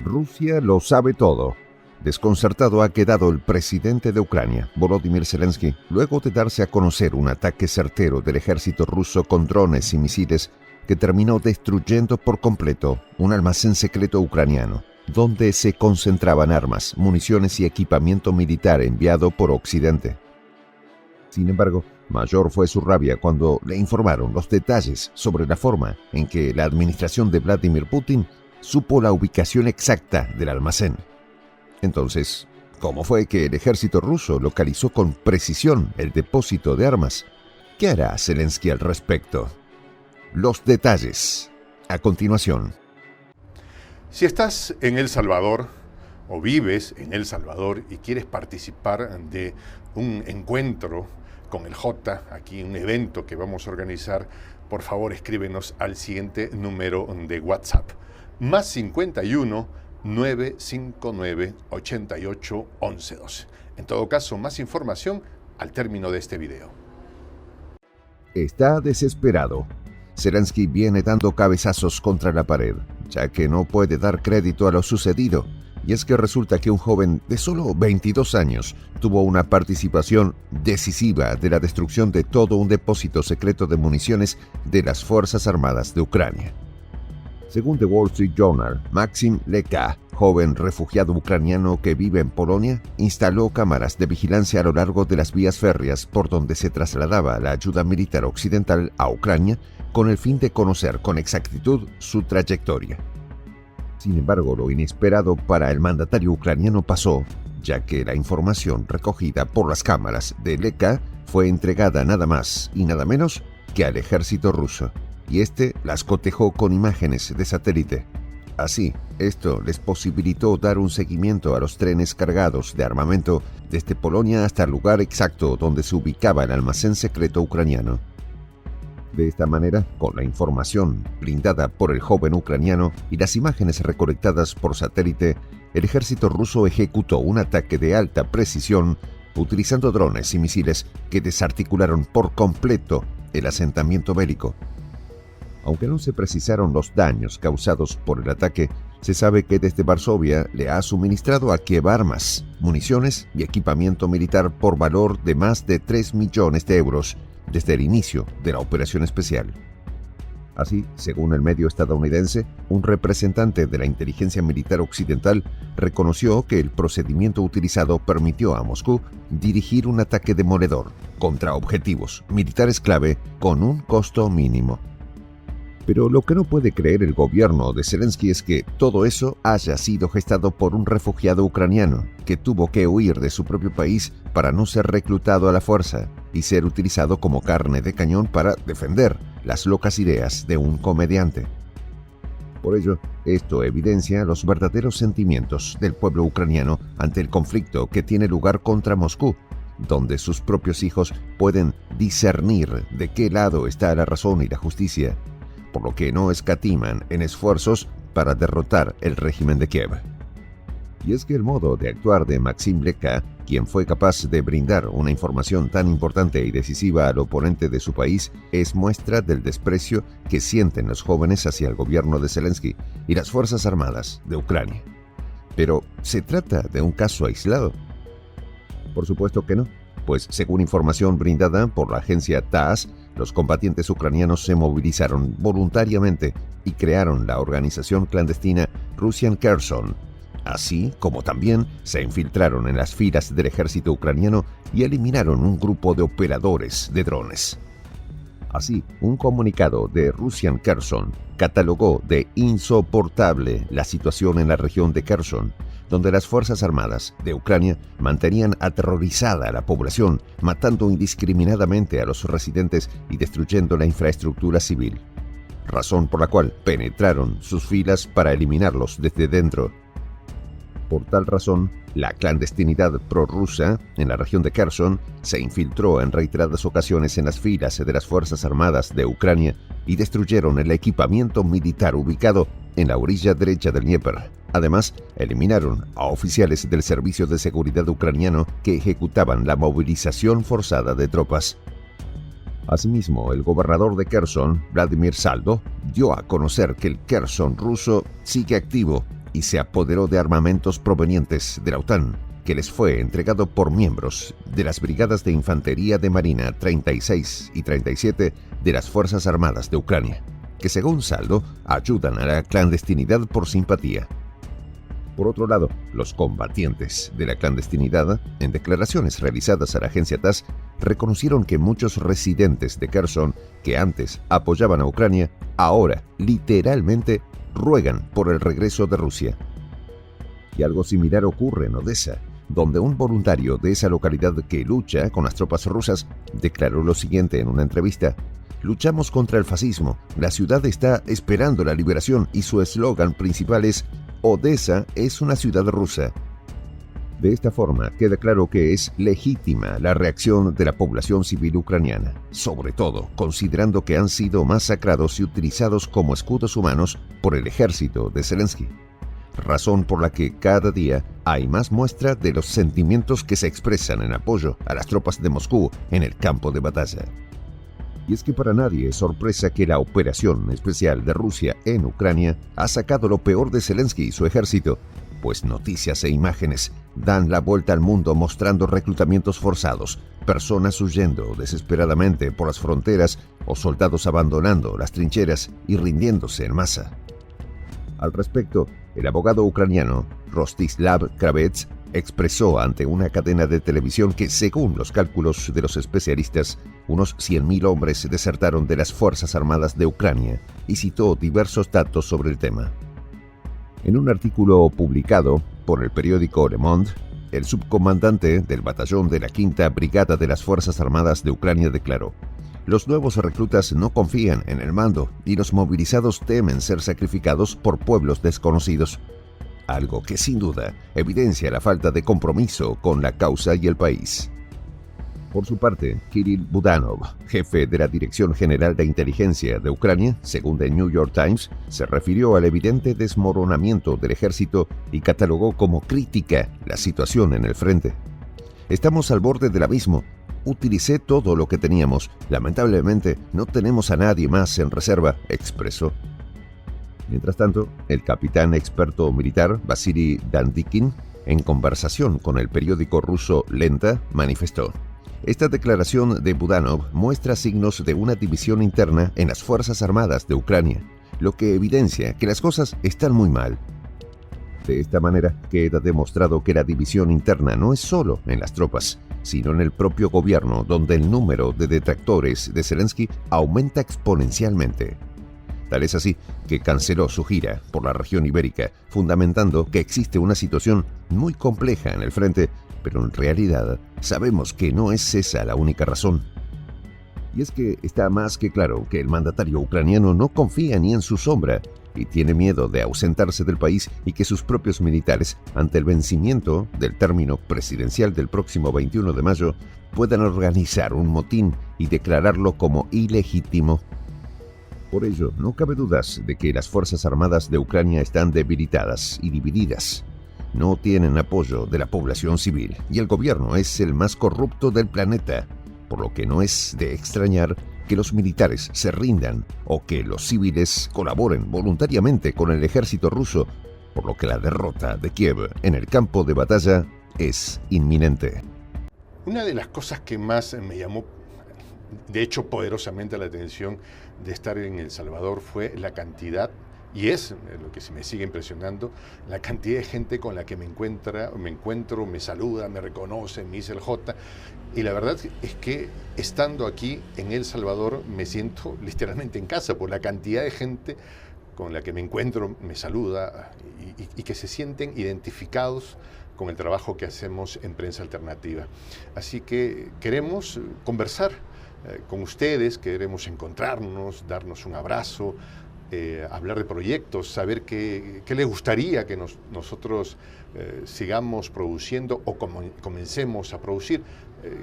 Rusia lo sabe todo. Desconcertado ha quedado el presidente de Ucrania, Volodymyr Zelensky, luego de darse a conocer un ataque certero del ejército ruso con drones y misiles que terminó destruyendo por completo un almacén secreto ucraniano, donde se concentraban armas, municiones y equipamiento militar enviado por Occidente. Sin embargo, mayor fue su rabia cuando le informaron los detalles sobre la forma en que la administración de Vladimir Putin supo la ubicación exacta del almacén. Entonces, ¿cómo fue que el ejército ruso localizó con precisión el depósito de armas? ¿Qué hará Zelensky al respecto? Los detalles, a continuación. Si estás en El Salvador o vives en El Salvador y quieres participar de un encuentro con el J, aquí un evento que vamos a organizar, por favor escríbenos al siguiente número de WhatsApp. +51 959 88 11 12. En todo caso, más información al término de este video. Está desesperado. Zelensky viene dando cabezazos contra la pared, ya que no puede dar crédito a lo sucedido. Y es que resulta que un joven de solo 22 años tuvo una participación decisiva de la destrucción de todo un depósito secreto de municiones de las Fuerzas Armadas de Ucrania. Según The Wall Street Journal, Maxim Leka, joven refugiado ucraniano que vive en Polonia, instaló cámaras de vigilancia a lo largo de las vías férreas por donde se trasladaba la ayuda militar occidental a Ucrania con el fin de conocer con exactitud su trayectoria. Sin embargo, lo inesperado para el mandatario ucraniano pasó, ya que la información recogida por las cámaras de Leka fue entregada nada más y nada menos que al ejército ruso, y este las cotejó con imágenes de satélite. Así, esto les posibilitó dar un seguimiento a los trenes cargados de armamento desde Polonia hasta el lugar exacto donde se ubicaba el almacén secreto ucraniano. De esta manera, con la información brindada por el joven ucraniano y las imágenes recolectadas por satélite, el ejército ruso ejecutó un ataque de alta precisión utilizando drones y misiles que desarticularon por completo el asentamiento bélico. Aunque no se precisaron los daños causados por el ataque, se sabe que desde Varsovia le ha suministrado a Kiev armas, municiones y equipamiento militar por valor de más de 3 millones de euros desde el inicio de la operación especial. Así, según el medio estadounidense, un representante de la inteligencia militar occidental reconoció que el procedimiento utilizado permitió a Moscú dirigir un ataque demoledor contra objetivos militares clave con un costo mínimo. Pero lo que no puede creer el gobierno de Zelensky es que todo eso haya sido gestado por un refugiado ucraniano que tuvo que huir de su propio país para no ser reclutado a la fuerza y ser utilizado como carne de cañón para defender las locas ideas de un comediante. Por ello, esto evidencia los verdaderos sentimientos del pueblo ucraniano ante el conflicto que tiene lugar contra Moscú, donde sus propios hijos pueden discernir de qué lado está la razón y la justicia, por lo que no escatiman en esfuerzos para derrotar el régimen de Kiev. Y es que el modo de actuar de Maxim Leka, quien fue capaz de brindar una información tan importante y decisiva al oponente de su país, es muestra del desprecio que sienten los jóvenes hacia el gobierno de Zelensky y las Fuerzas Armadas de Ucrania. Pero, ¿se trata de un caso aislado? Por supuesto que no, pues según información brindada por la agencia TASS, los combatientes ucranianos se movilizaron voluntariamente y crearon la organización clandestina Russian Kherson, así como también se infiltraron en las filas del ejército ucraniano y eliminaron un grupo de operadores de drones. Así, un comunicado de Russian Kherson catalogó de insoportable la situación en la región de Kherson, donde las Fuerzas Armadas de Ucrania mantenían aterrorizada a la población, matando indiscriminadamente a los residentes y destruyendo la infraestructura civil, razón por la cual penetraron sus filas para eliminarlos desde dentro. Por tal razón, la clandestinidad prorrusa en la región de Kherson se infiltró en reiteradas ocasiones en las filas de las Fuerzas Armadas de Ucrania y destruyeron el equipamiento militar ubicado en la orilla derecha del Dnieper. Además, eliminaron a oficiales del Servicio de Seguridad ucraniano que ejecutaban la movilización forzada de tropas. Asimismo, el gobernador de Kherson, Vladimir Saldo, dio a conocer que el Kherson ruso sigue activo y se apoderó de armamentos provenientes de la OTAN, que les fue entregado por miembros de las Brigadas de Infantería de Marina 36 y 37 de las Fuerzas Armadas de Ucrania, que según saldo ayudan a la clandestinidad por simpatía. Por otro lado, los combatientes de la clandestinidad, en declaraciones realizadas a la agencia TASS, reconocieron que muchos residentes de Kherson que antes apoyaban a Ucrania, ahora literalmente ruegan por el regreso de Rusia. Y algo similar ocurre en Odessa, donde un voluntario de esa localidad que lucha con las tropas rusas declaró lo siguiente en una entrevista: "Luchamos contra el fascismo, la ciudad está esperando la liberación y su eslogan principal es Odessa es una ciudad rusa". De esta forma queda claro que es legítima la reacción de la población civil ucraniana, sobre todo considerando que han sido masacrados y utilizados como escudos humanos por el ejército de Zelensky. Razón por la que cada día hay más muestra de los sentimientos que se expresan en apoyo a las tropas de Moscú en el campo de batalla. Y es que para nadie es sorpresa que la operación especial de Rusia en Ucrania ha sacado lo peor de Zelensky y su ejército, pues noticias e imágenes dan la vuelta al mundo mostrando reclutamientos forzados, personas huyendo desesperadamente por las fronteras o soldados abandonando las trincheras y rindiéndose en masa. Al respecto, el abogado ucraniano Rostislav Kravets expresó ante una cadena de televisión que, según los cálculos de los especialistas, unos 100.000 hombres desertaron de las Fuerzas Armadas de Ucrania y citó diversos datos sobre el tema. En un artículo publicado por el periódico Le Monde, el subcomandante del batallón de la 5ª Brigada de las Fuerzas Armadas de Ucrania declaró: "Los nuevos reclutas no confían en el mando y los movilizados temen ser sacrificados por pueblos desconocidos", algo que sin duda evidencia la falta de compromiso con la causa y el país. Por su parte, Kirill Budanov, jefe de la Dirección General de Inteligencia de Ucrania, según The New York Times, se refirió al evidente desmoronamiento del ejército y catalogó como crítica la situación en el frente. "Estamos al borde del abismo. Utilicé todo lo que teníamos. Lamentablemente, no tenemos a nadie más en reserva", expresó. Mientras tanto, el capitán experto militar Vasily Dandikin, en conversación con el periódico ruso Lenta, manifestó: "Esta declaración de Budanov muestra signos de una división interna en las Fuerzas Armadas de Ucrania, lo que evidencia que las cosas están muy mal". De esta manera, queda demostrado que la división interna no es solo en las tropas, sino en el propio gobierno, donde el número de detractores de Zelensky aumenta exponencialmente. Tal es así que canceló su gira por la región ibérica, fundamentando que existe una situación muy compleja en el frente, pero en realidad sabemos que no es esa la única razón. Y es que está más que claro que el mandatario ucraniano no confía ni en su sombra y tiene miedo de ausentarse del país y que sus propios militares, ante el vencimiento del término presidencial del próximo 21 de mayo, puedan organizar un motín y declararlo como ilegítimo. Por ello, no cabe dudas de que las Fuerzas Armadas de Ucrania están debilitadas y divididas. No tienen apoyo de la población civil y el gobierno es el más corrupto del planeta, por lo que no es de extrañar que los militares se rindan o que los civiles colaboren voluntariamente con el ejército ruso, por lo que la derrota de Kiev en el campo de batalla es inminente. Una de las cosas que más me llamó, de hecho, poderosamente la atención de estar en El Salvador fue la cantidad, y es lo que se me sigue impresionando, la cantidad de gente con la que me encuentro, me saluda, me reconoce, me dice el J. Y la verdad es que estando aquí en El Salvador me siento literalmente en casa por la cantidad de gente con la que me encuentro, me saluda y que se sienten identificados con el trabajo que hacemos en Prensa Alternativa. Así que queremos conversar con ustedes, queremos encontrarnos, darnos un abrazo, hablar de proyectos, saber qué les gustaría que nosotros sigamos produciendo o comencemos a producir.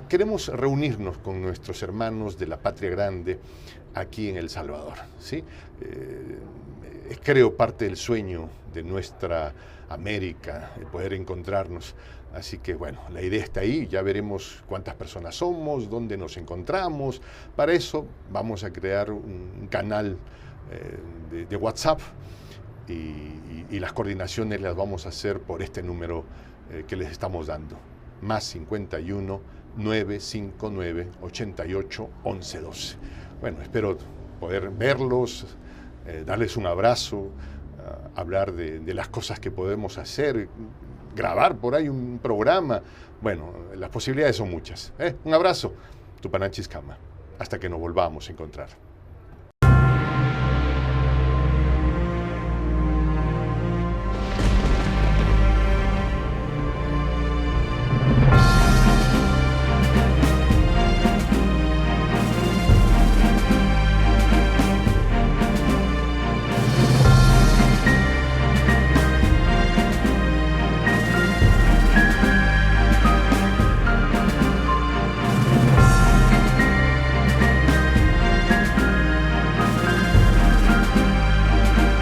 Queremos reunirnos con nuestros hermanos de la patria grande aquí en El Salvador, ¿sí? Creo parte del sueño de nuestra América, el poder encontrarnos. Así que bueno, la idea está ahí, ya veremos cuántas personas somos, dónde nos encontramos. Para eso vamos a crear un canal de WhatsApp y las coordinaciones las vamos a hacer por este número que les estamos dando. Más 51 959 88 11 12. Bueno, espero poder verlos, darles un abrazo, hablar de las cosas que podemos hacer, grabar por ahí un programa. Bueno, las posibilidades son muchas. Un abrazo, Tupananchis Kama. Hasta que nos volvamos a encontrar.